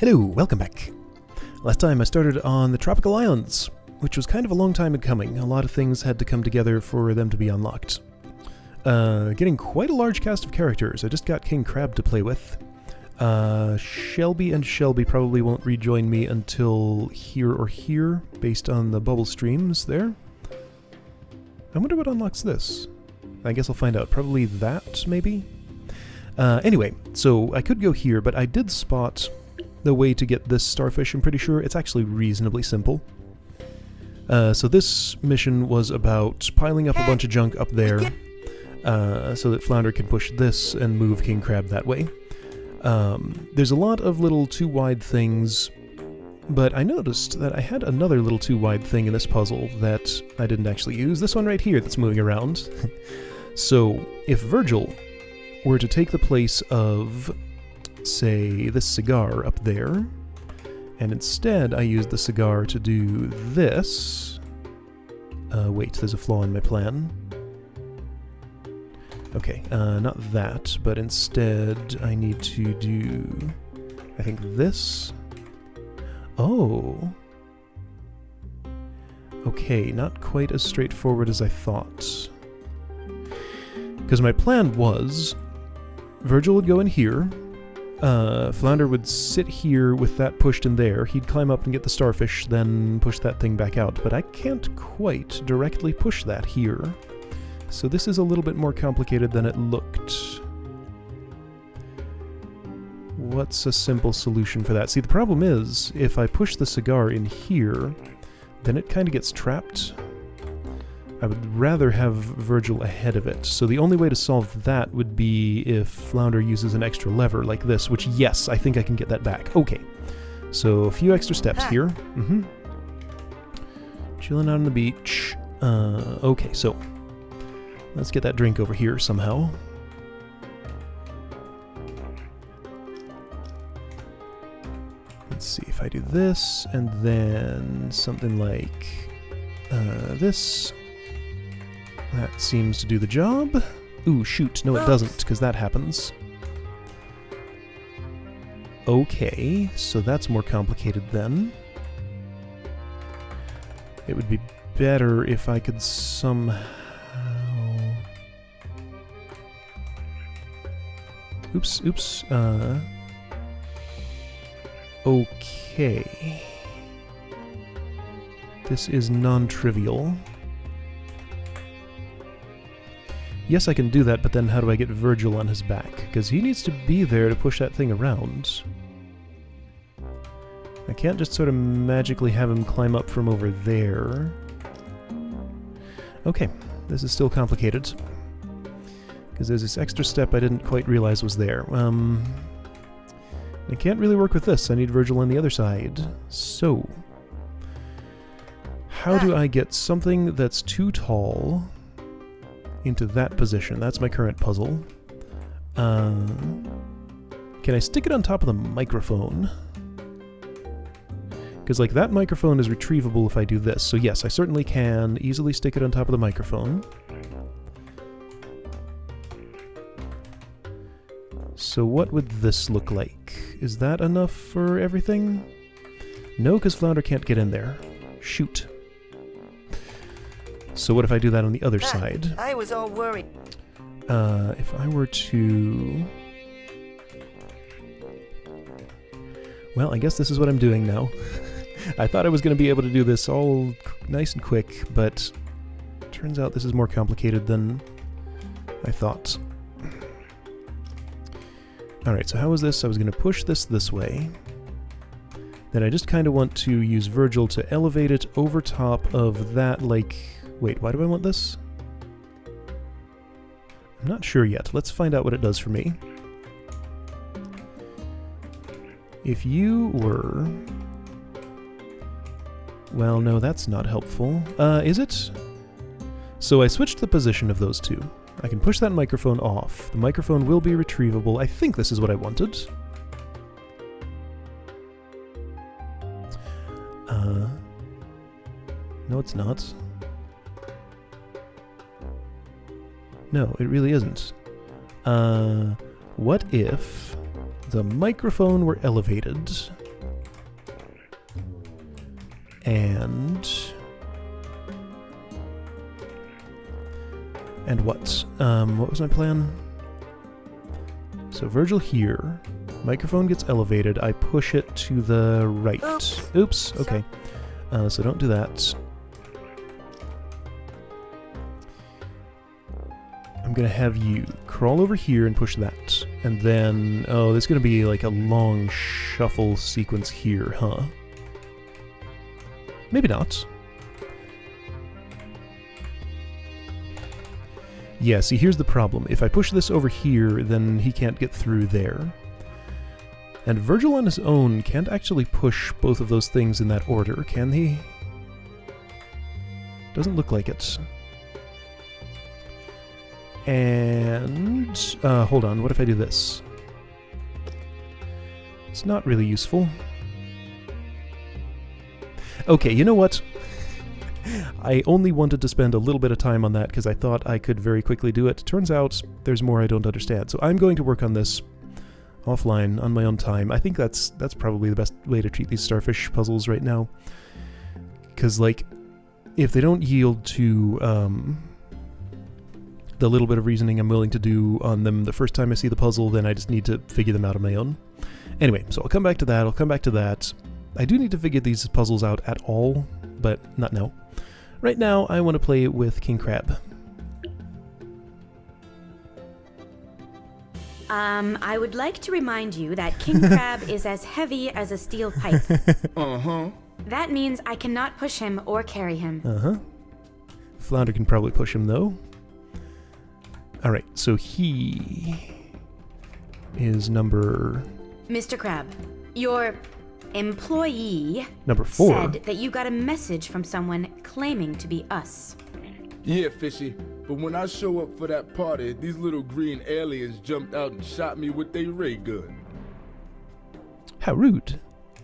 Hello, welcome back. Last time I started on the Tropical Islands, which was kind of a long time in coming. A lot of things had to come together for them to be unlocked. Getting quite a large cast of characters. I just got King Crab to play with. Shelby and Shelby probably won't rejoin me until here or here, based on the bubble streams there. I wonder what unlocks this. I guess I'll find out. Probably that, maybe? Anyway, so I could go here, but I did spot the way to get this starfish. I'm pretty sure it's actually reasonably simple. So this mission was about piling up a bunch of junk up there so that Flounder can push this and move King Crab that way. There's a lot of little too wide things, but I noticed that I had another little too wide thing in this puzzle that I didn't actually use. This one right here that's moving around. So if Virgil were to take the place of, say, this cigar up there, and instead I used the cigar to do this... wait, there's a flaw in my plan. Okay, not that, but instead I need to do, I think, this. Oh. Okay, not quite as straightforward as I thought. Because my plan was, Virgil would go in here, Flounder would sit here with that pushed in there, he'd climb up and get the starfish, then push that thing back out. But I can't quite directly push that here. So this is a little bit more complicated than it looked. What's a simple solution for that? See, the problem is, if I push the cigar in here, then it kind of gets trapped. I would rather have Virgil ahead of it. So the only way to solve that would be if Flounder uses an extra lever like this, which, yes, I think I can get that back. Okay. So a few extra steps here. Chilling out on the beach. Okay, so let's get that drink over here somehow. Let's see if I do this, and then something like this. That seems to do the job. Ooh, shoot. No, it doesn't, because that happens. Okay, so that's more complicated then. It would be better if I could somehow... Oops. Okay. This is non-trivial. Yes, I can do that, but then how do I get Virgil on his back? Because he needs to be there to push that thing around. I can't just sort of magically have him climb up from over there. Okay, this is still complicated. Because there's this extra step I didn't quite realize was there. I can't really work with this. I need Virgil on the other side. So, how do I get something that's too tall into that position? That's my current puzzle. Can I stick it on top of the microphone? Because, like, that microphone is retrievable if I do this. So yes, I certainly can easily stick it on top of the microphone. So what would this look like? Is that enough for everything? No, because Flounder can't get in there. Shoot. So what if I do that on the other side? I was all worried. If I were to... Well, I guess this is what I'm doing now. I thought I was going to be able to do this all nice and quick, but turns out this is more complicated than I thought. Alright, so how is this? I was going to push this way. Then I just kind of want to use Virgil to elevate it over top of that, like... Wait, why do I want this? I'm not sure yet. Let's find out what it does for me. If you were... Well, no, that's not helpful. Is it? So I switched the position of those two. I can push that microphone off. The microphone will be retrievable. I think this is what I wanted. No, it's not. No, it really isn't. What if the microphone were elevated And what? What was my plan? So Virgil here. Microphone gets elevated. I push it to the right. Oops. Okay. So don't do that. I'm gonna have you crawl over here and push that. And then... oh, there's gonna be like a long shuffle sequence here, huh? Maybe not. Yeah, see, here's the problem. If I push this over here, then he can't get through there. And Virgil on his own can't actually push both of those things in that order, can he? Doesn't look like it. And... hold on, what if I do this? It's not really useful. Okay, you know what? I only wanted to spend a little bit of time on that because I thought I could very quickly do it. Turns out there's more I don't understand. So I'm going to work on this offline on my own time. I think that's probably the best way to treat these starfish puzzles right now. Because, like, if they don't yield to the little bit of reasoning I'm willing to do on them the first time I see the puzzle, then I just need to figure them out on my own. Anyway, so I'll come back to that. I do need to figure these puzzles out at all, but not now. Right now, I want to play with King Crab. I would like to remind you that King Crab is as heavy as a steel pipe. Uh-huh. That means I cannot push him or carry him. Uh-huh. Flounder can probably push him, though. Alright, so he is number... Mr. Crab, your employee number 4 said that you got a message from someone claiming to be us. Yeah, Fishy. But when I show up for that party, these little green aliens jumped out and shot me with their ray gun. How rude.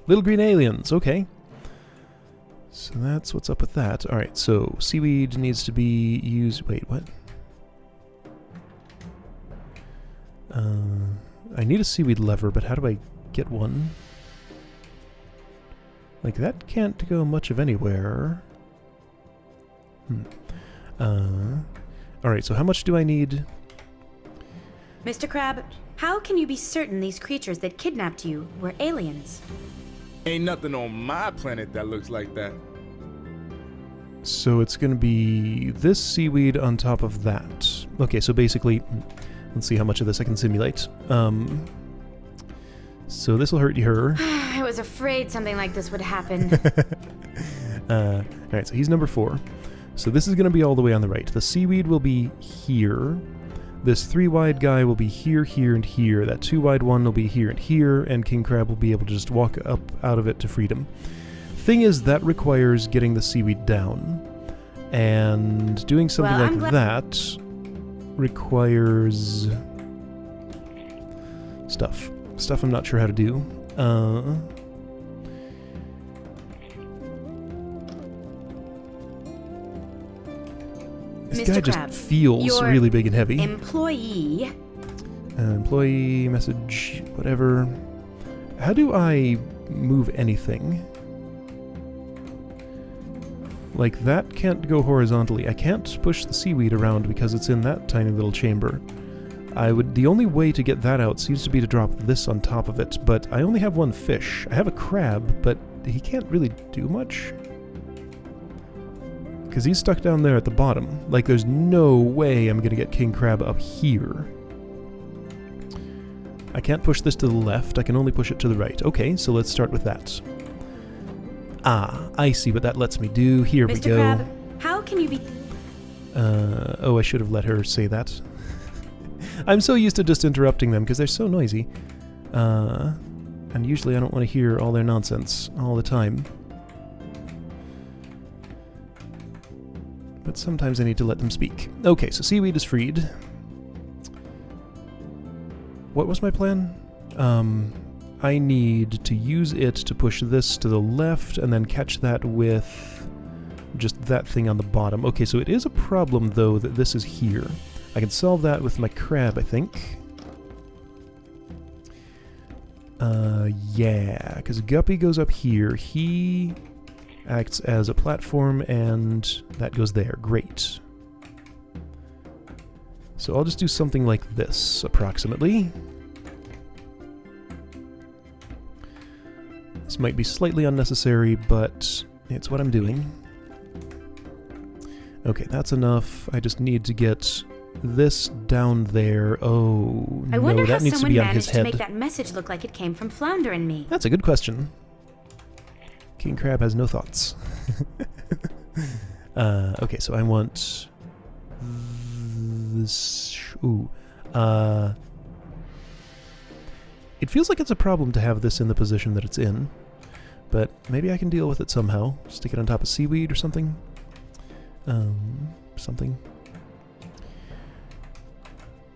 Little green aliens, okay. So that's what's up with that. Alright, so seaweed needs to be used... wait, what? I need a seaweed lever, but how do I get one? Like, that can't go much of anywhere. Alright, so how much do I need? Mr. Crab, how can you be certain these creatures that kidnapped you were aliens? Ain't nothing on my planet that looks like that. So it's gonna be this seaweed on top of that. Okay, so basically, let's see how much of this I can simulate. So this will hurt her. I was afraid something like this would happen. Alright, so he's number 4. So this is going to be all the way on the right. The seaweed will be here. This 3-wide guy will be here, here, and here. That 2-wide one will be here and here, and King Crab will be able to just walk up out of it to freedom. Thing is, that requires getting the seaweed down. And doing something like that requires... stuff. Stuff I'm not sure how to do. This guy just feels really big and heavy. Employee. Employee message, whatever. How do I move anything? Like, that can't go horizontally. I can't push the seaweed around because it's in that tiny little chamber. The only way to get that out seems to be to drop this on top of it, but I only have one fish. I have a crab, but he can't really do much. Because he's stuck down there at the bottom. Like, there's no way I'm going to get King Crab up here. I can't push this to the left, I can only push it to the right. Okay, so let's start with that. Ah, I see what that lets me do. Here we go. Mr. Crab, how can you be... oh, I should have let her say that. I'm so used to just interrupting them because they're so noisy. And usually I don't want to hear all their nonsense all the time. But sometimes I need to let them speak. Okay, so seaweed is freed. What was my plan? I need to use it to push this to the left and then catch that with just that thing on the bottom. Okay, so it is a problem, though, that this is here. I can solve that with my crab, I think. Yeah, because Guppy goes up here. He acts as a platform, and that goes there. Great. So I'll just do something like this, approximately. This might be slightly unnecessary, but it's what I'm doing. Okay, that's enough. I just need to get this down there. Oh, I wonder no, that how needs to someone be on his managed to head. make that message look like it came from Flounder and me. That's a good question. King Crab has no thoughts. Okay, so I want this. Ooh. It feels like it's a problem to have this in the position that it's in, but maybe I can deal with it somehow. Stick it on top of seaweed or something. Something.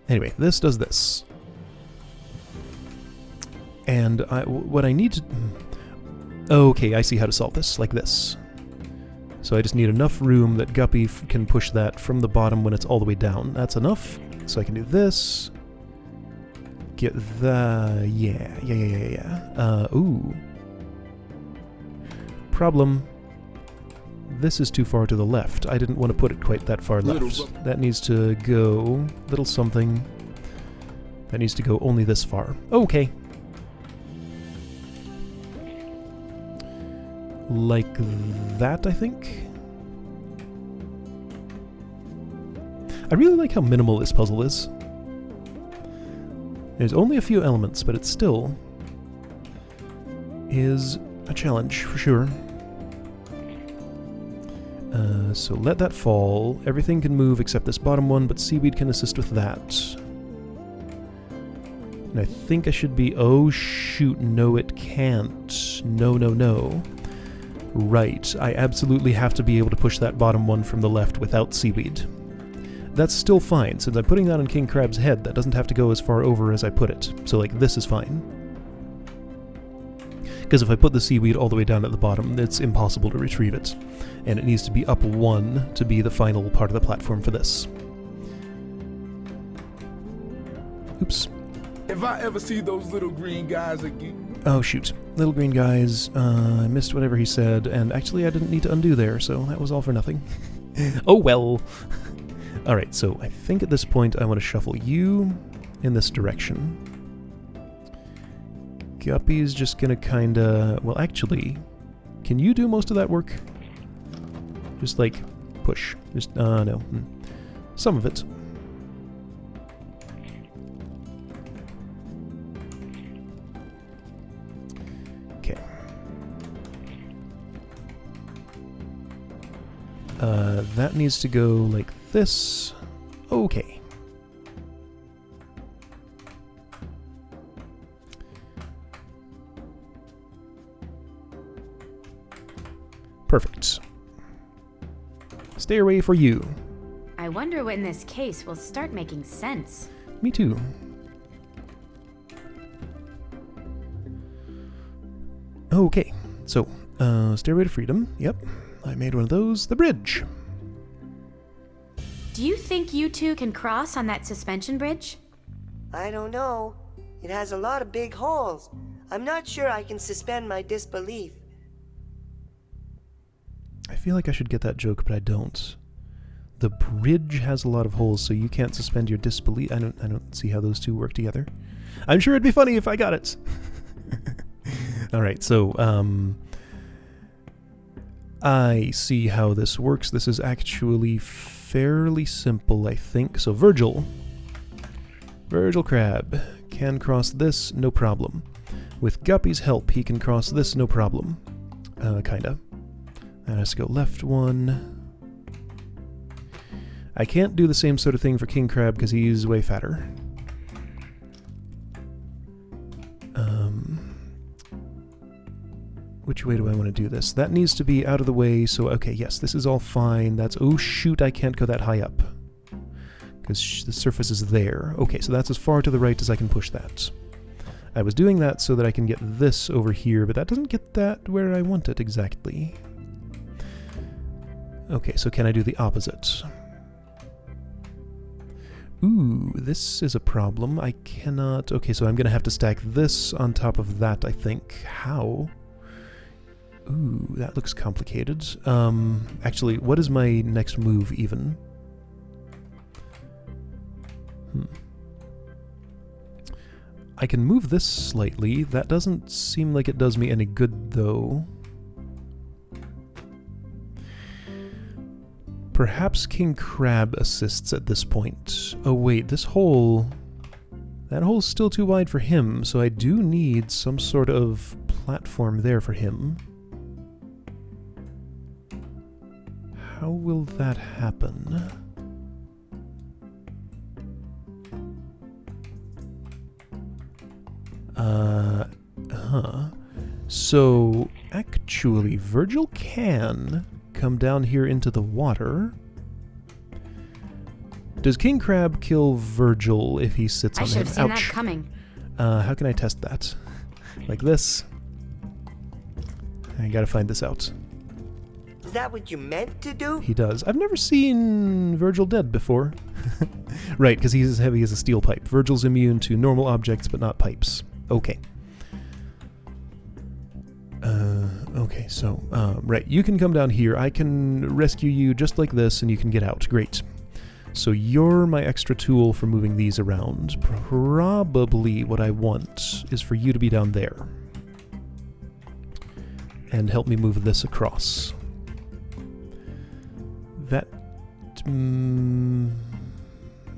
Anyway, this does this. And what I need to... Okay, I see how to solve this, like this. So I just need enough room that Guppy can push that from the bottom when it's all the way down. That's enough. So I can do this. Get the... Yeah. Ooh. Problem. This is too far to the left. I didn't want to put it quite that far left. That needs to go... Little something. That needs to go only this far. Okay. Like that, I think? I really like how minimal this puzzle is. There's only a few elements, but it still is a challenge, for sure. So let that fall. Everything can move except this bottom one, but seaweed can assist with that. And I think I should be... Oh, shoot. No, it can't. No. Right. I absolutely have to be able to push that bottom one from the left without seaweed. That's still fine. Since I'm putting that on King Crab's head, that doesn't have to go as far over as I put it. So, like, this is fine. Because if I put the seaweed all the way down at the bottom, it's impossible to retrieve it. And it needs to be up one to be the final part of the platform for this. Oops. If I ever see those little green guys again... Oh, shoot. Little green guys. I missed whatever he said, and actually I didn't need to undo there, so that was all for nothing. Oh well. Alright, so I think at this point I want to shuffle you in this direction. Guppy's just gonna kinda... Well, actually, can you do most of that work? Just, like, push. Just, no. Some of it. Okay. That needs to go like this. Okay. Perfect. Stairway for you. I wonder when this case will start making sense. Me too. Okay, so, Stairway to Freedom. Yep, I made one of those. The bridge. Do you think you two can cross on that suspension bridge? I don't know. It has a lot of big holes. I'm not sure I can suspend my disbelief. I feel like I should get that joke, but I don't. The bridge has a lot of holes, so you can't suspend your disbelief. I don't see how those two work together. I'm sure it'd be funny if I got it. Alright, so, I see how this works. This is actually fairly simple, I think. So Virgil Crab can cross this, no problem. With Guppy's help, he can cross this, no problem. Kinda. That has to go left one. I can't do the same sort of thing for King Crab because he's way fatter. Which way do I want to do this? That needs to be out of the way, so okay, yes, this is all fine. That's... Oh shoot, I can't go that high up. Because the surface is there. Okay, so that's as far to the right as I can push that. I was doing that so that I can get this over here, but that doesn't get that where I want it exactly. Okay, so can I do the opposite? Ooh, this is a problem. I cannot... Okay, so I'm going to have to stack this on top of that, I think. How? Ooh, that looks complicated. Actually, what is my next move even? I can move this slightly. That doesn't seem like it does me any good, though. Perhaps King Crab assists at this point. Oh wait, this hole... That hole's still too wide for him, so I do need some sort of platform there for him. How will that happen? So, actually, Virgil can come down here into the water. Does King Crab kill Virgil if he sits on him? I should have seen that Ouch. coming. How can I test that? Like this? I gotta find this out. Is that what you meant to do? He does. I've never seen Virgil dead before. Right, because he's as heavy as a steel pipe. Virgil's immune to normal objects, but not pipes. Okay. Okay, so, right, you can come down here. I can rescue you just like this, and you can get out. Great. So you're my extra tool for moving these around. Probably what I want is for you to be down there. And help me move this across. That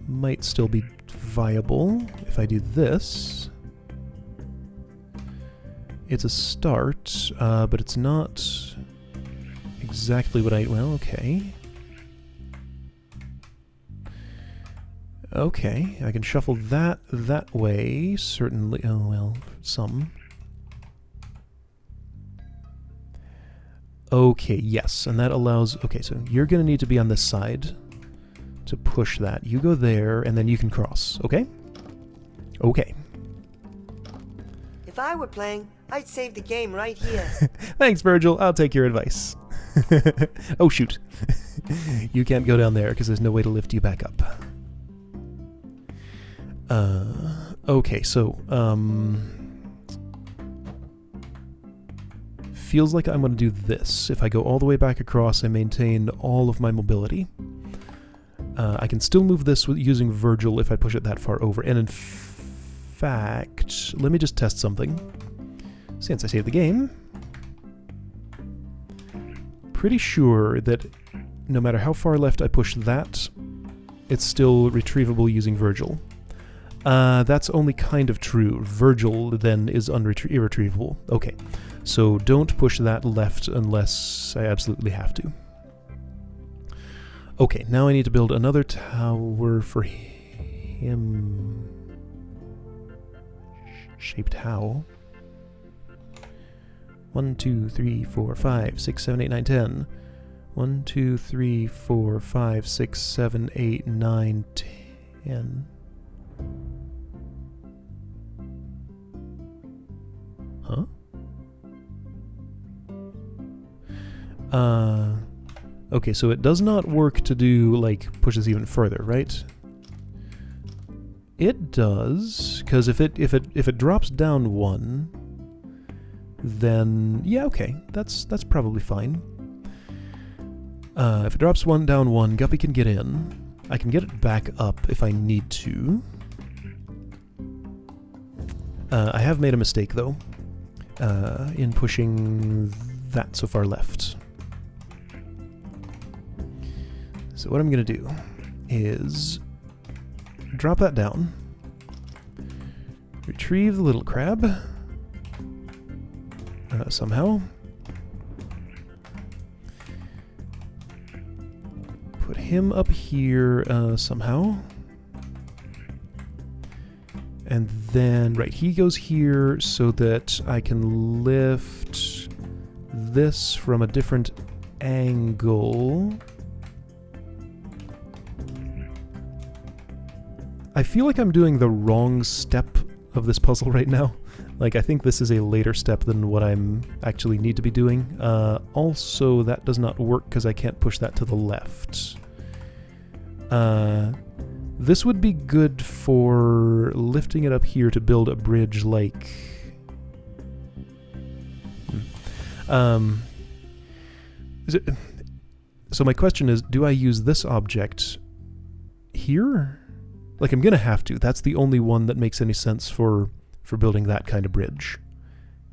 might still be viable if I do this. It's a start, but it's not exactly what I... Well, okay. Okay, I can shuffle that way, certainly. Oh, well, some. Okay, yes, and that allows... Okay, so you're going to need to be on this side to push that. You go there, and then you can cross, okay? Okay. If I were playing, I'd save the game right here. Thanks, Virgil. I'll take your advice. Oh, shoot. You can't go down there, because there's no way to lift you back up. Okay, so, feels like I'm going to do this. If I go all the way back across, I maintain all of my mobility. I can still move this using Virgil if I push it that far over. And in fact, let me just test something. Since I saved the game, pretty sure that no matter how far left I push that, it's still retrievable using Virgil. That's only kind of true. Virgil then is irretrievable. Okay, so don't push that left unless I absolutely have to. Okay, now I need to build another tower for him. Shaped how? 1, 2, 3, 4, 5, 6, 7, 8, 9, 10. 1, 2, 3, 4, 5, 6, 7, 8, 9, 10. Huh? Okay, so it does not work to do, like, pushes even further, right? It does, because if it drops down one, then yeah, okay, that's probably fine. If it drops down one, Guppy can get in. I can get it back up if I need to. I have made a mistake though, in pushing that so far left. So what I'm gonna do is drop that down, retrieve the little crab, somehow, put him up here somehow, and then, right, he goes here so that I can lift this from a different angle. I feel like I'm doing the wrong step of this puzzle right now. Like, I think this is a later step than what I'm actually need to be doing. Also, that does not work because I can't push that to the left. This would be good for lifting it up here to build a bridge like... So my question is, do I use this object here? Like, I'm gonna have to. That's the only one that makes any sense for building that kind of bridge.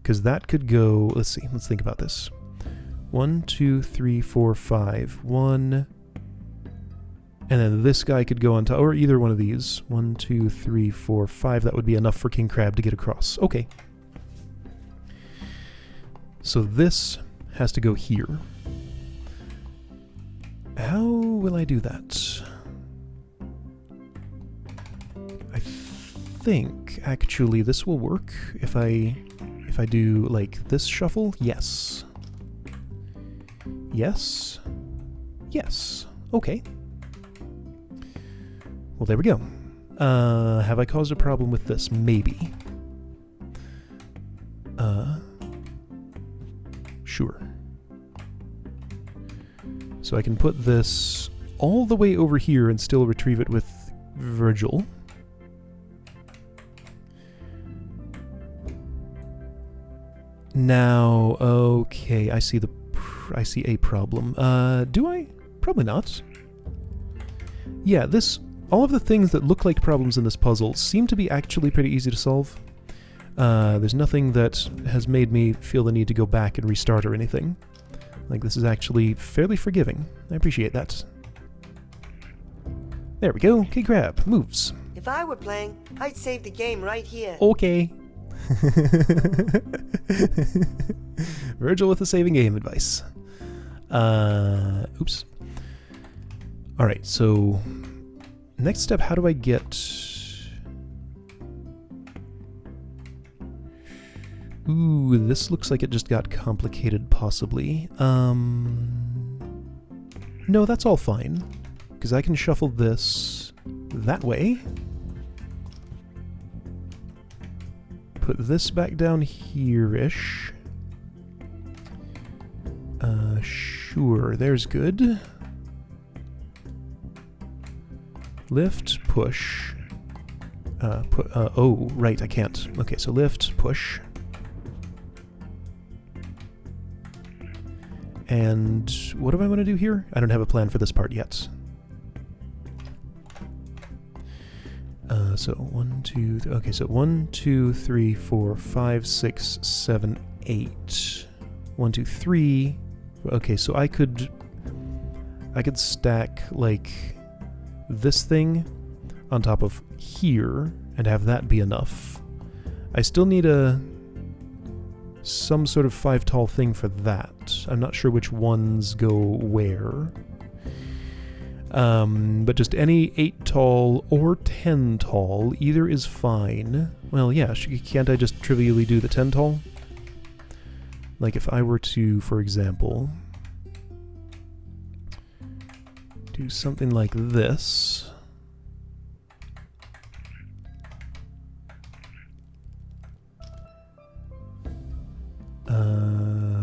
Because that could go... Let's see. Let's think about this. 1, 2, 3, 4, 5. 1... And then this guy could go on top, or either one of these. 1, 2, 3, 4, 5. That would be enough for King Crab to get across. Okay. So this has to go here. How will I do that? I think, actually, this will work if I do, like, this shuffle. Yes. Yes. Yes. Okay. Well, there we go. Have I caused a problem with this? Maybe. Sure. So I can put this all the way over here and still retrieve it with Virgil. Now, okay, I see a problem. Do I? Probably not. Yeah, all of the things that look like problems in this puzzle seem to be actually pretty easy to solve. There's nothing that has made me feel the need to go back and restart or anything. Like, this is actually fairly forgiving. I appreciate that. There we go. King Crab moves. If I were playing, I'd save the game right here. Okay. Virgil with the saving game advice. Oops. Alright, so... Next step, how do I get... Ooh, this looks like it just got complicated, possibly. No, that's all fine. Because I can shuffle this that way. Put this back down here-ish. Sure, there's good. Lift, push. Oh, right, I can't. Okay, so lift, push. And what do I want to do here? I don't have a plan for this part yet. So 1, 2, okay, so 1, 2, 3, 4, 5, 6, 7, 8. 1, 2, 3. Okay, so I could stack like this thing on top of here and have that be enough. I still need some sort of 5 tall thing for that. I'm not sure which ones go where. But just any 8 tall or 10 tall, either is fine. Well, yeah, can't I just trivially do the 10 tall? Like if I were to, for example, do something like this.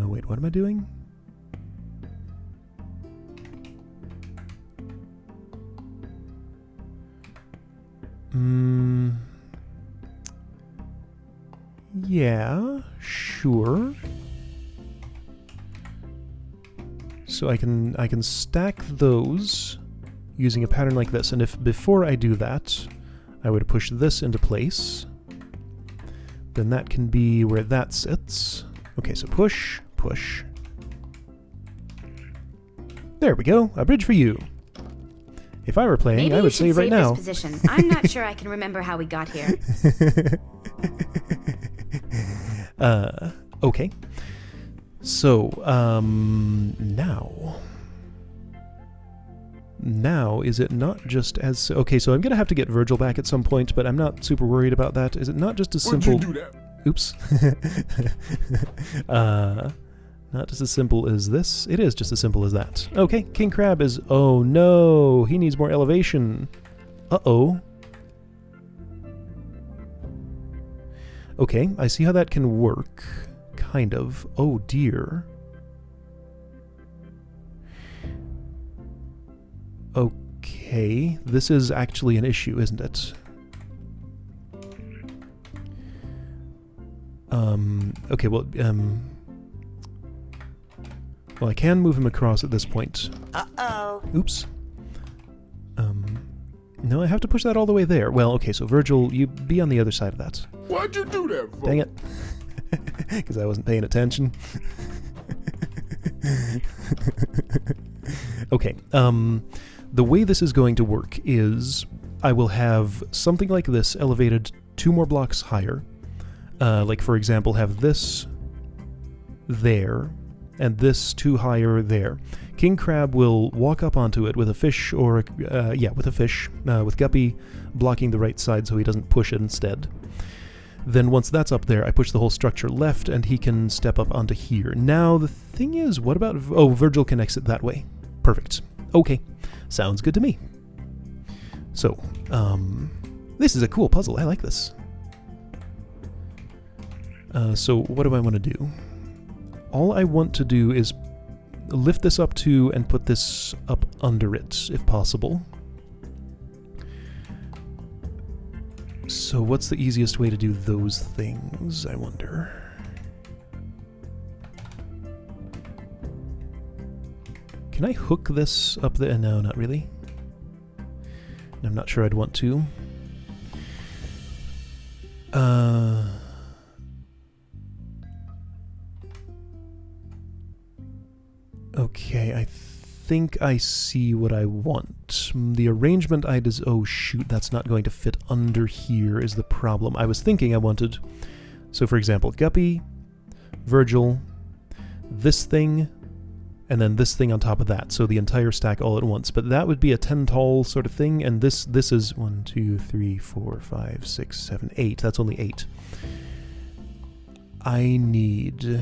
Wait, what am I doing? Yeah, sure. So I can stack those using a pattern like this, and if before I do that, I would push this into place, then that can be where that sits. Okay, so push, push. There we go, a bridge for you. If I were playing, Maybe I would save right now. This position. I'm not sure I can remember how we got here. Okay. So, now, is it not just as... Okay, so I'm gonna have to get Virgil back at some point, but I'm not super worried about that. Is it not just as simple... Why'd you do that? Oops. Not just as simple as this. It is just as simple as that. Okay, King Crab is... Oh no! He needs more elevation. Uh-oh. Okay, I see how that can work. Kind of. Oh dear. Okay, this is actually an issue, isn't it? Okay, well, Well, I can move him across at this point. Uh-oh. Oops. No, I have to push that all the way there. Well, okay, so Virgil, you be on the other side of that. Why'd you do that for? Dang it. Because I wasn't paying attention. Okay, the way this is going to work is I will have something like this elevated 2 more blocks higher. Like, for example, have this there, and this 2 higher there. King Crab will walk up onto it with a fish, or with a fish, with Guppy blocking the right side so he doesn't push it instead. Then once that's up there, I push the whole structure left, and he can step up onto here. Now, the thing is, what about... Oh, Virgil can exit that way. Perfect. Okay. Sounds good to me. So, this is a cool puzzle. I like this. So, what do I want to do? All I want to do is lift this up to and put this up under it, if possible. So what's the easiest way to do those things, I wonder? Can I hook this up there? No, not really. I'm not sure I'd want to. Okay, I think I see what I want. The arrangement oh shoot, that's not going to fit under here is the problem. I was thinking I wanted, so for example, Guppy, Virgil, this thing, and then this thing on top of that, so the entire stack all at once. But that would be a 10 tall sort of thing, and this is 1, 2, 3, 4, 5, 6, 7, 8. That's only 8. I need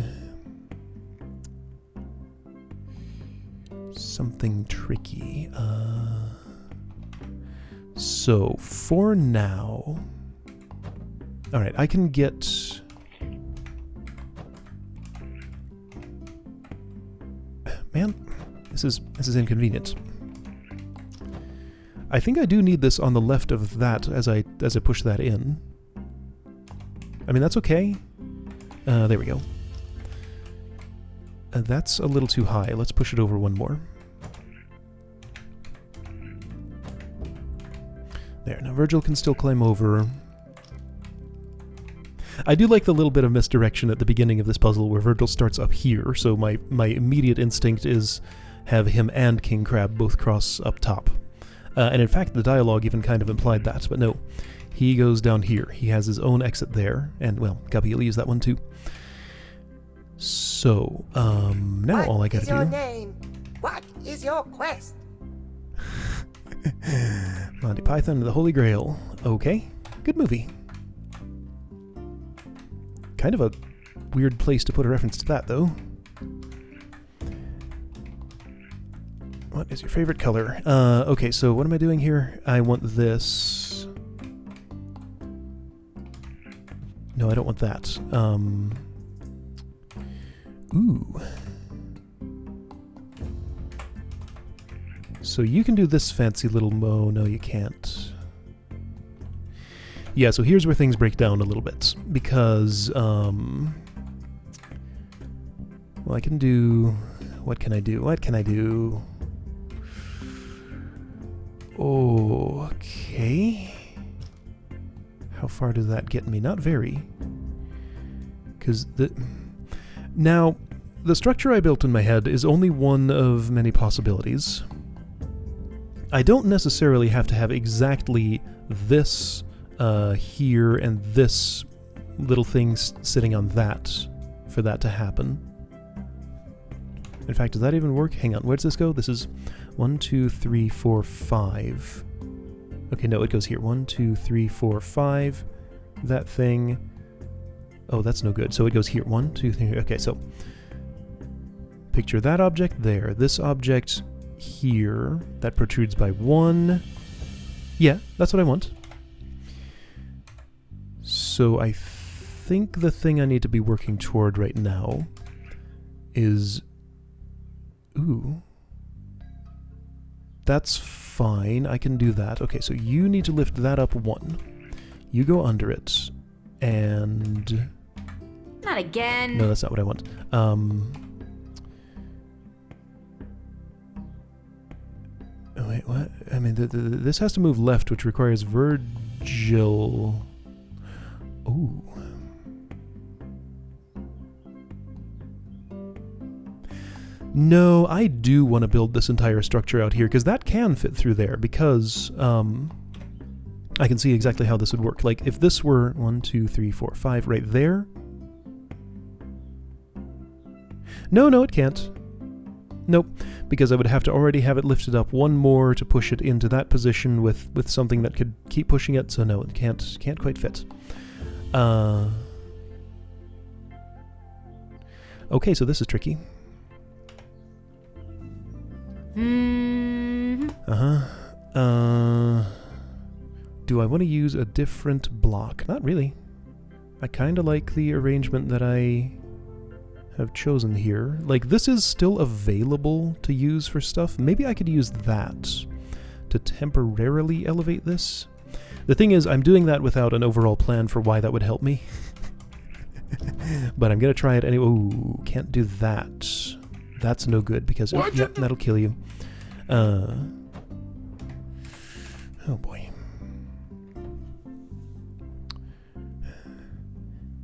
something tricky. So for now, all right, I can get. Man, this is inconvenient. I think I do need this on the left of that as I push that in. I mean, that's okay. There we go. That's a little too high. Let's push it over one more. There, now Virgil can still climb over. I do like the little bit of misdirection at the beginning of this puzzle where Virgil starts up here, so my immediate instinct is have him and King Crab both cross up top. And in fact, the dialogue even kind of implied that, but no. He goes down here. He has his own exit there, and, well, Guppy will use that one too. So, now all I gotta do... What is your name? What is your quest? Monty Python and the Holy Grail. Okay, good movie. Kind of a weird place to put a reference to that, though. What is your favorite color? Okay, so what am I doing here? I want this. No, I don't want that. Ooh. So you can do this fancy little mo. No, you can't. Yeah, so here's where things break down a little bit. Because, well, I can do... What can I do? What can I do? Okay. How far does that get me? Not very. Because the... Now, the structure I built in my head is only one of many possibilities. I don't necessarily have to have exactly this here and this little thing sitting on that for that to happen. In fact, does that even work? Hang on, where does this go? This is 1, 2, 3, 4, 5. Okay, no, it goes here. 1, 2, 3, 4, 5. That thing. Oh, that's no good. So it goes here. 1, 2, 3. Okay, so picture that object there. This object here that protrudes by 1. Yeah, that's what I want. So I think the thing I need to be working toward right now is... Ooh. That's fine. I can do that. Okay, so you need to lift that up 1. You go under it. And... Not again. No, that's not what I want. Wait, what? I mean, this has to move left, which requires Virgil. Ooh. No, I do want to build this entire structure out here, because that can fit through there, because I can see exactly how this would work. Like, if this were 1, 2, 3, 4, 5 right there. No, it can't. Nope, because I would have to already have it lifted up one more to push it into that position with something that could keep pushing it, so no, it can't quite fit. Okay, so this is tricky. Do I want to use a different block? Not really. I kind of like the arrangement that I have chosen here. Like, this is still available to use for stuff. Maybe I could use that to temporarily elevate this. The thing is, I'm doing that without an overall plan for why that would help me. But I'm going to try it anyway. Ooh, can't do that. That's no good because yep, that'll kill you. Oh boy.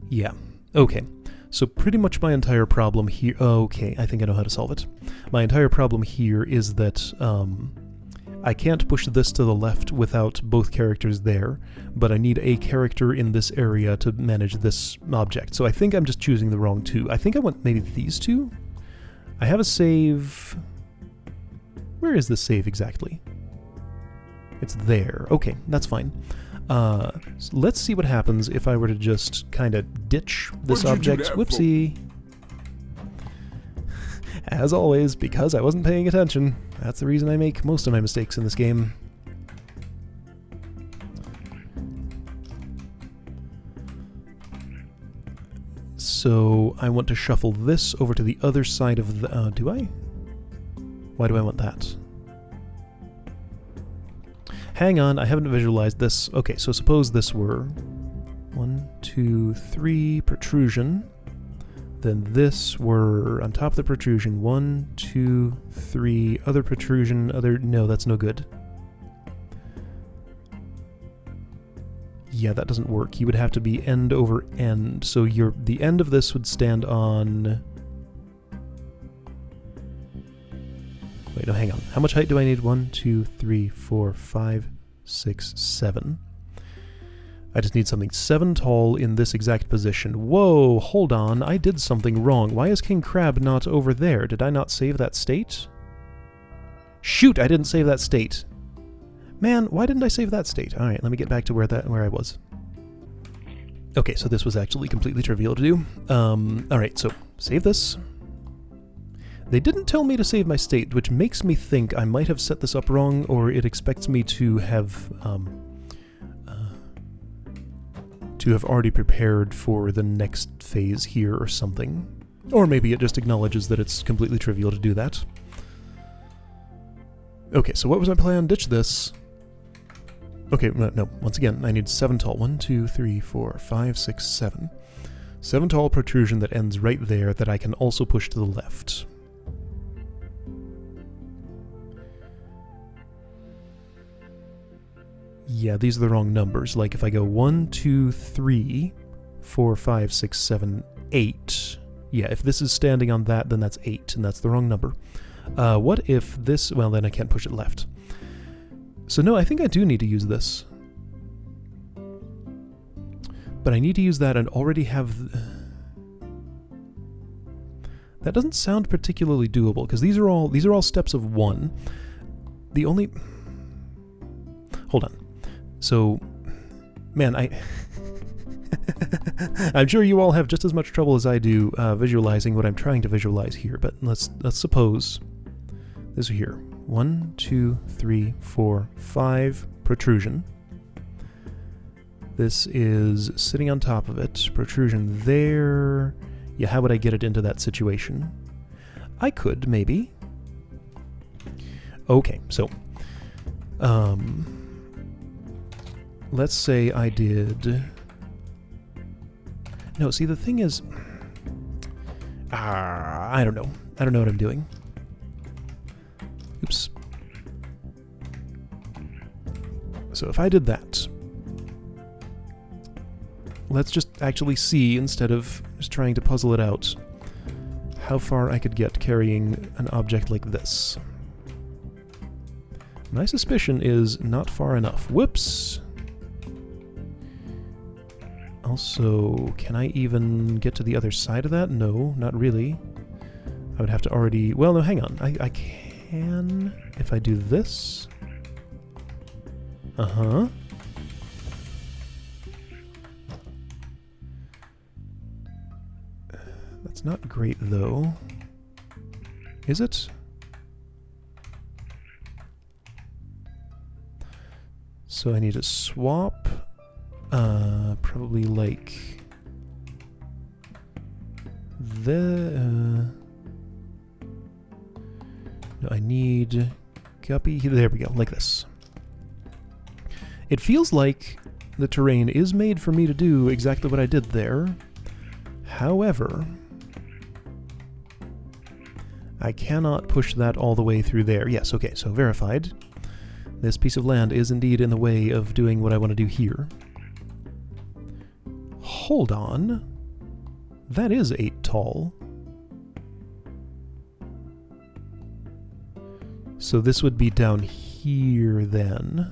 Yeah. Okay. So pretty much my entire problem here... Okay, I think I know how to solve it. My entire problem here is that I can't push this to the left without both characters there, but I need a character in this area to manage this object. So I think I'm just choosing the wrong two. I think I want maybe these two? I have a save... Where is this save exactly? It's there. Okay, that's fine. So let's see what happens if I were to just kind of ditch this object. Whoopsie. As always, because I wasn't paying attention. That's the reason I make most of my mistakes in this game. So I want to shuffle this over to the other side of the... do I? Why do I want that? Hang on, I haven't visualized this. Okay, so suppose this were 1, 2, 3 protrusion. Then this were on top of the protrusion. 1, 2, 3 other protrusion. Other... No, that's no good. Yeah, that doesn't work. You would have to be end over end. So the end of this would stand on... Wait, no, hang on. How much height do I need? 1, 2, 3, 4, 5, 6, 7. I just need something 7 tall in this exact position. Whoa, hold on. I did something wrong. Why is King Crab not over there? Did I not save that state? Shoot, I didn't save that state. Man, why didn't I save that state? Alright, let me get back to where I was. Okay, so this was actually completely trivial to do. Alright, so save this. They didn't tell me to save my state, which makes me think I might have set this up wrong, or it expects me to have already prepared for the next phase here or something. Or maybe it just acknowledges that it's completely trivial to do that. Okay, so what was my plan? Ditch this. Okay, no, once again, I need 7 tall. 1, 2, 3, 4, 5, 6, 7. 7 tall protrusion that ends right there that I can also push to the left. Yeah, these are the wrong numbers. Like if I go 1, 2, 3, 4, 5, 6, 7, 8. Yeah, if this is standing on that, then that's 8, and that's the wrong number. What if this... Well, then I can't push it left. So no, I think I do need to use this. But I need to use that and already have... That doesn't sound particularly doable, because these are all steps of 1. The only... Hold on. So, man, I'm sure you all have just as much trouble as I do visualizing what I'm trying to visualize here, but let's suppose this is here. 1, 2, 3, 4, 5 protrusion. This is sitting on top of it. Protrusion there. Yeah, how would I get it into that situation? I could, maybe. Okay, so... let's say I did... No, see, the thing is... I don't know. I don't know what I'm doing. Oops. So if I did that, let's just actually see, instead of just trying to puzzle it out, how far I could get carrying an object like this. My suspicion is not far enough. Whoops! Also, can I even get to the other side of that? No, not really. I would have to already... Well, no, hang on. I can... If I do this... Uh-huh. That's not great, though. Is it? So I need to swap... probably like... No, I need... Guppy... There we go, like this. It feels like the terrain is made for me to do exactly what I did there. However... I cannot push that all the way through there. Yes, okay, so verified. This piece of land is indeed in the way of doing what I want to do here. Hold on. That is 8 tall. So this would be down here then.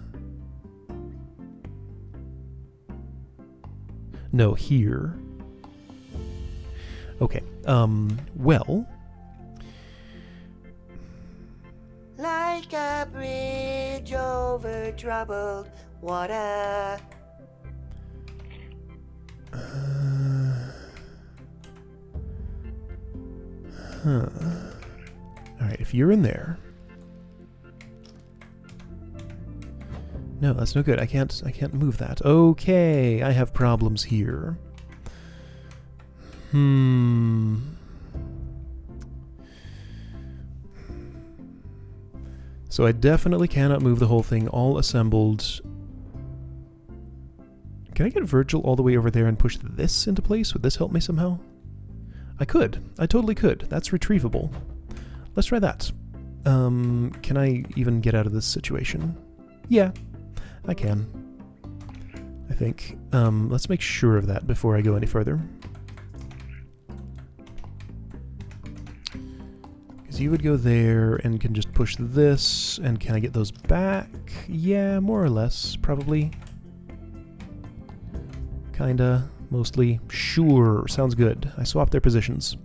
No, here. Okay, well... Like a bridge over troubled water. Alright, if you're in there... No, that's no good. I can't move that. Okay, I have problems here. So I definitely cannot move the whole thing all assembled. Can I get Virgil all the way over there and push this into place? Would this help me somehow? I could. I totally could. That's retrievable. Let's try that. Can I even get out of this situation? Yeah, I can. I think. Let's make sure of that before I go any further. Because you would go there and can just push this, and can I get those back? Yeah, more or less, probably. Kinda, mostly. Sure, sounds good. I swapped their positions.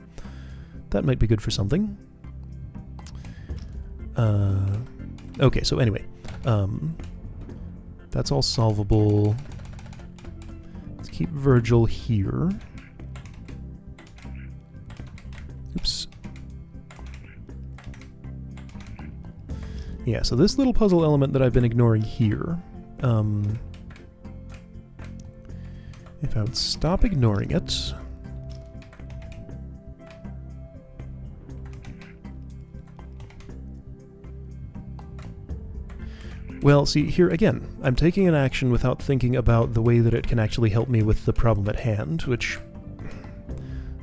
That might be good for something. Okay, so anyway. That's all solvable. Let's keep Virgil here. Oops. Yeah, so this little puzzle element that I've been ignoring here, if I would stop ignoring it... Well, see, here again, I'm taking an action without thinking about the way that it can actually help me with the problem at hand, which...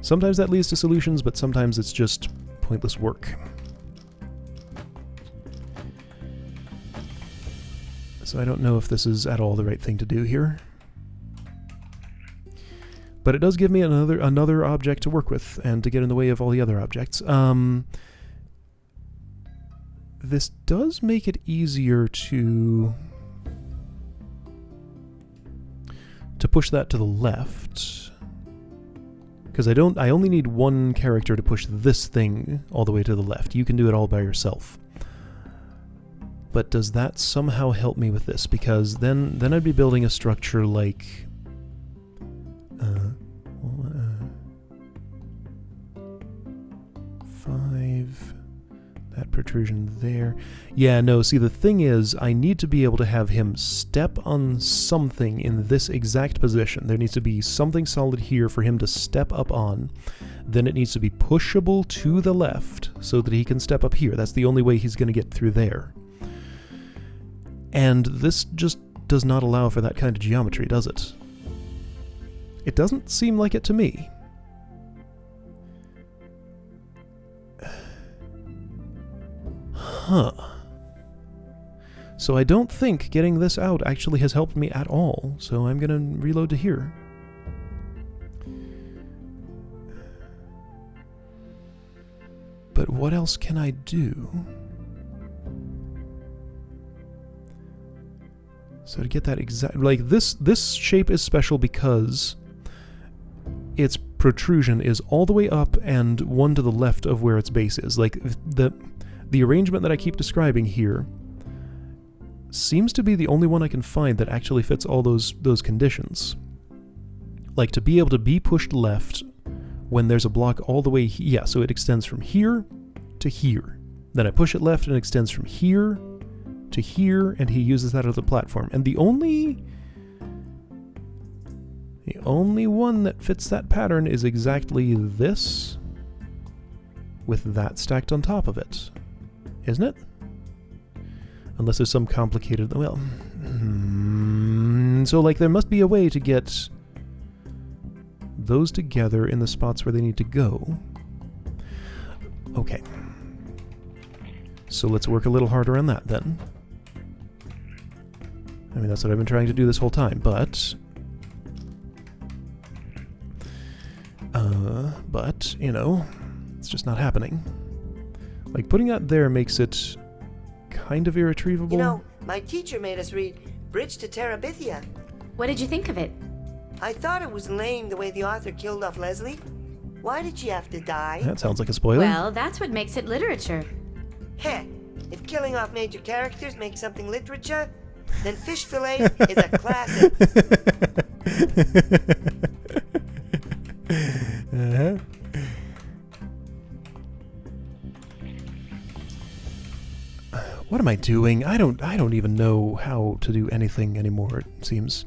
sometimes that leads to solutions, but sometimes it's just pointless work. So I don't know if this is at all the right thing to do here. But it does give me another object to work with, and to get in the way of all the other objects. This does make it easier to push that to the left. Because I only need one character to push this thing all the way to the left. You can do it all by yourself. But does that somehow help me with this? Because then I'd be building a structure like... five... that protrusion there. Yeah, no, see, the thing is, I need to be able to have him step on something in this exact position. There needs to be something solid here for him to step up on. Then it needs to be pushable to the left so that he can step up here. That's the only way he's going to get through there. And this just does not allow for that kind of geometry, does it? It doesn't seem like it to me. Huh. So I don't think getting this out actually has helped me at all, so I'm gonna reload to here. But what else can I do? So to get that exact... Like, this shape is special because its protrusion is all the way up and one to the left of where its base is. Like, the arrangement that I keep describing here seems to be the only one I can find that actually fits all those conditions. Like, to be able to be pushed left when there's a block all the way... Yeah, so it extends from here to here. Then I push it left and it extends from here to here, and he uses that as a platform. And the only one that fits that pattern is exactly this, with that stacked on top of it. Isn't it? Unless there's some complicated... Well... So, like, there must be a way to get those together in the spots where they need to go. Okay. So let's work a little harder on that, then. I mean, that's what I've been trying to do this whole time, but... you know, it's just not happening. Like, putting that there makes it kind of irretrievable. You know, my teacher made us read Bridge to Terabithia. What did you think of it? I thought it was lame the way the author killed off Leslie. Why did she have to die? That sounds like a spoiler. Well, that's what makes it literature. Heh, if killing off major characters makes something literature, then Fish Fillets is a classic. Uh-huh. What am I doing? I don't even know how to do anything anymore, it seems.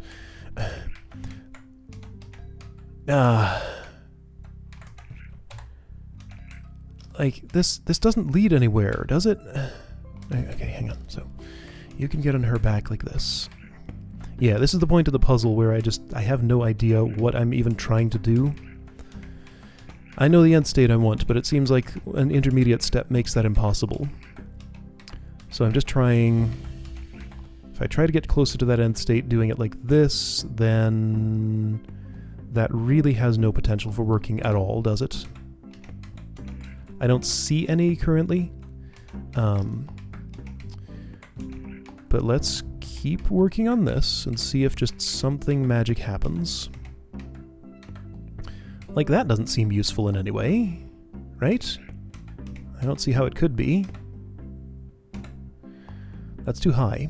Like, this doesn't lead anywhere, does it? Okay, hang on. So, you can get on her back like this. Yeah, this is the point of the puzzle where I have no idea what I'm even trying to do. I know the end state I want, but it seems like an intermediate step makes that impossible. So I'm just trying... If I try to get closer to that end state doing it like this, then that really has no potential for working at all, does it? I don't see any currently. But let's keep working on this and see if just something magic happens. Like, that doesn't seem useful in any way, right? I don't see how it could be. That's too high.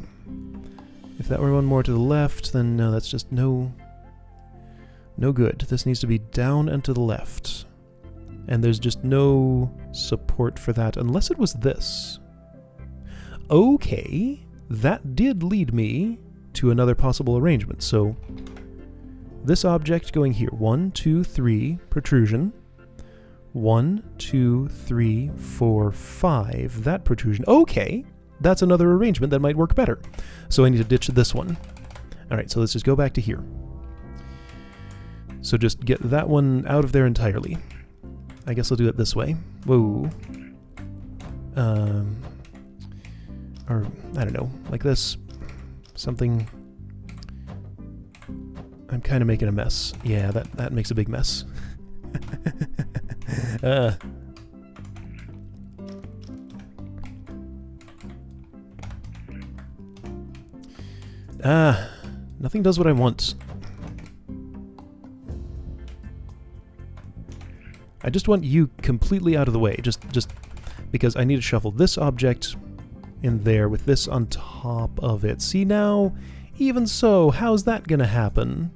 If that were one more to the left, then no, that's just no good. This needs to be down and to the left. And there's just no support for that, unless it was this. Okay, that did lead me to another possible arrangement. So, this object going here. 1, 2, 3, protrusion. 1, 2, 3, 4, 5, that protrusion. Okay, that's another arrangement that might work better. So I need to ditch this one. Alright, so let's just go back to here. So just get that one out of there entirely. I guess I'll do it this way. Whoa. Or, I don't know, like this. Something... I'm kind of making a mess. Yeah, that makes a big mess. Nothing does what I want. I just want you completely out of the way, just because I need to shuffle this object in there with this on top of it. See now? Even so, how's that gonna happen?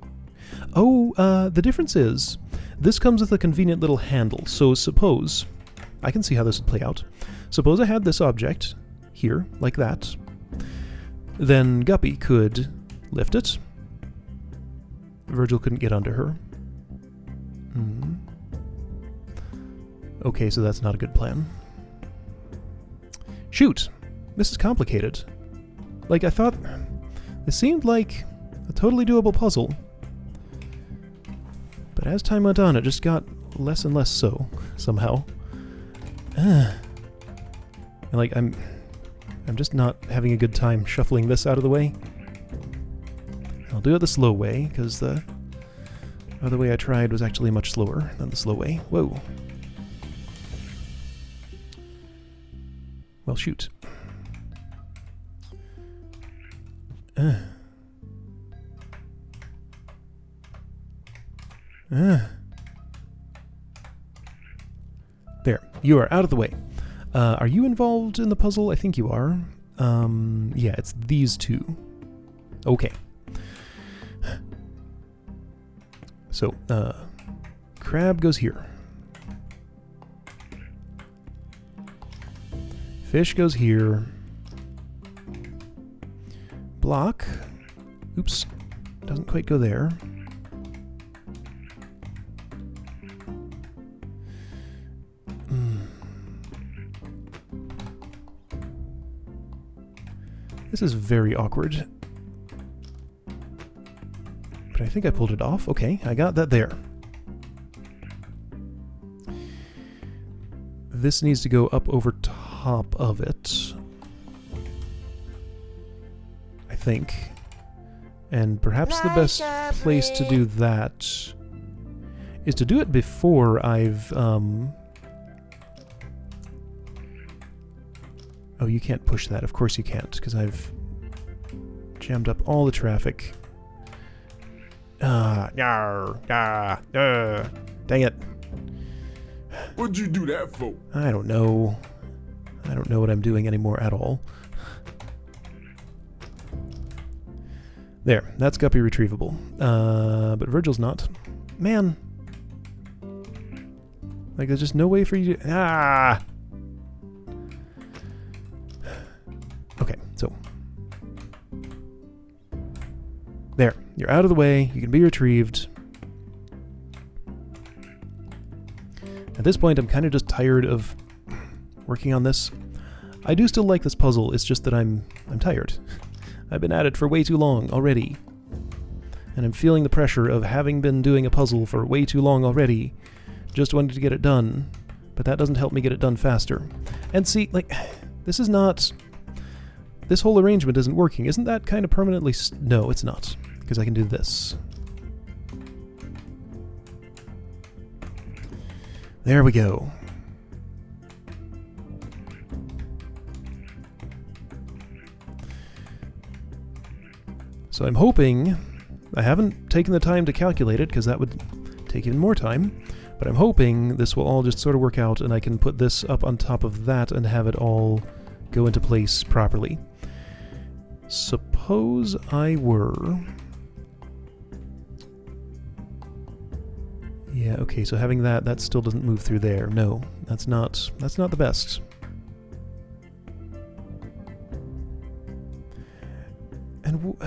Oh, the difference is, this comes with a convenient little handle, so suppose, I can see how this would play out. Suppose I had this object here, like that. Then Guppy could lift it. Virgil couldn't get under her. Okay, so that's not a good plan. Shoot! This is complicated. Like, I thought... It seemed like a totally doable puzzle. But as time went on, it just got less and less so, somehow. And like, I'm I'm just not having a good time shuffling this out of the way. I'll do it the slow way, because the other way I tried was actually much slower than the slow way. Whoa. Well, shoot. There, you are out of the way. Are you involved in the puzzle? I think you are. Yeah, it's these two. Okay. So, crab goes here. Fish goes here. Block. Oops. Doesn't quite go there. This is very awkward. But I think I pulled it off. Okay, I got that there. This needs to go up over top of it. I think. And perhaps the best place to do that is to do it before I've... Oh, you can't push that. Of course you can't, because I've jammed up all the traffic. Dang it. What'd you do that for? I don't know. I don't know what I'm doing anymore at all. There, that's guppy retrievable. But Virgil's not. Man. Like, there's just no way for you to... Okay, so... There, you're out of the way, you can be retrieved. At this point, I'm kind of just tired of working on this. I do still like this puzzle, it's just that I'm tired. I've been at it for way too long already. And I'm feeling the pressure of having been doing a puzzle for way too long already. Just wanted to get it done, but that doesn't help me get it done faster. And see, like, this is not... This whole arrangement isn't working. Isn't that kind of permanently... No, it's not. Because I can do this. There we go. So I'm hoping... I haven't taken the time to calculate it, because that would take even more time. But I'm hoping this will all just sort of work out, and I can put this up on top of that and have it all go into place properly. Suppose I were... Yeah, okay, so having that still doesn't move through there. No, that's not the best. And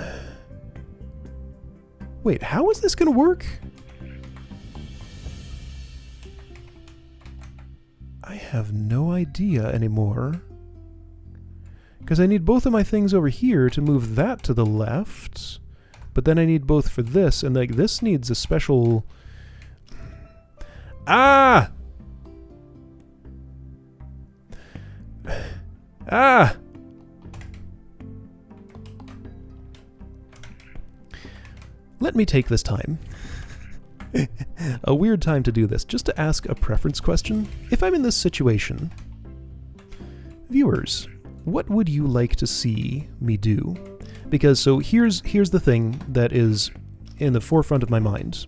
wait, how is this gonna work? I have no idea anymore. Because I need both of my things over here to move that to the left, but then I need both for this, and like this needs a special... Ah! Ah! Let me take this time. A weird time to do this, just to ask a preference question. If I'm in this situation, viewers, what would you like to see me do? Because so here's the thing that is in the forefront of my mind.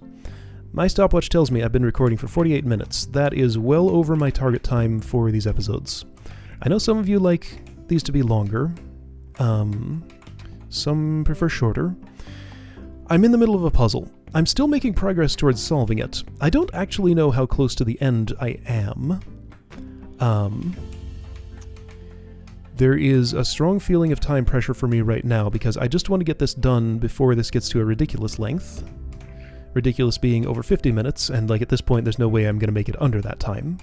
My stopwatch tells me I've been recording for 48 minutes. That is well over my target time for these episodes. I know some of you like these to be longer. Some prefer shorter. I'm in the middle of a puzzle. I'm still making progress towards solving it. I don't actually know how close to the end I am. There is a strong feeling of time pressure for me right now because I just want to get this done before this gets to a ridiculous length. Ridiculous being over 50 minutes, and like at this point there's no way I'm going to make it under that time.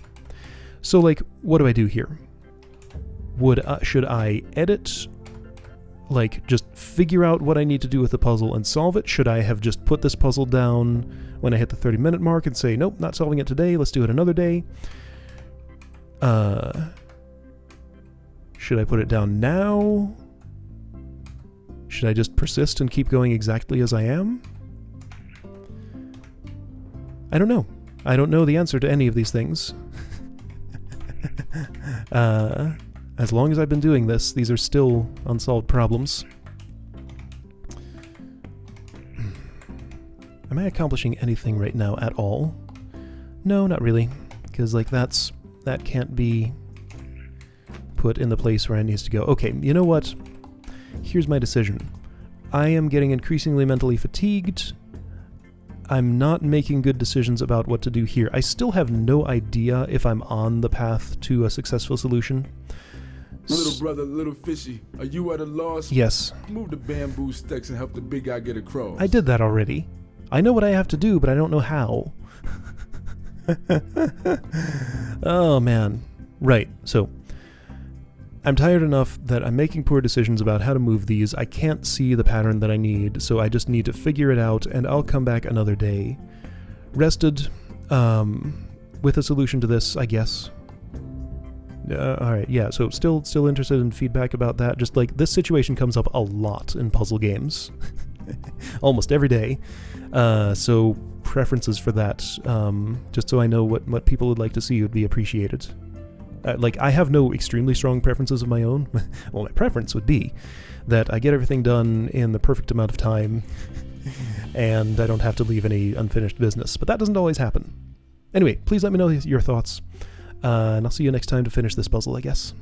So like, what do I do here? Should I edit? Like, just figure out what I need to do with the puzzle and solve it? Should I have just put this puzzle down when I hit the 30-minute mark and say, nope, not solving it today, let's do it another day? Should I put it down now? Should I just persist and keep going exactly as I am? I don't know. I don't know the answer to any of these things. As long as I've been doing this, these are still unsolved problems. Am I accomplishing anything right now at all? No, not really. Because, like, that can't be put in the place where it needs to go. Okay, you know what? Here's my decision. I am getting increasingly mentally fatigued. I'm not making good decisions about what to do here. I still have no idea if I'm on the path to a successful solution. Little brother, little fishy, are you at a loss? Yes. Move the bamboo sticks and help the big guy get across. I did that already. I know what I have to do, but I don't know how. Oh, man. Right, so I'm tired enough that I'm making poor decisions about how to move these. I can't see the pattern that I need, so I just need to figure it out, and I'll come back another day. Rested, with a solution to this, I guess. Alright, yeah, so still interested in feedback about that. Just like, this situation comes up a lot in puzzle games. Almost every day. So preferences for that, just so I know what people would like to see would be appreciated. Like, I have no extremely strong preferences of my own. Well, my preference would be that I get everything done in the perfect amount of time, and I don't have to leave any unfinished business. But that doesn't always happen. Anyway, please let me know your thoughts, and I'll see you next time to finish this puzzle, I guess.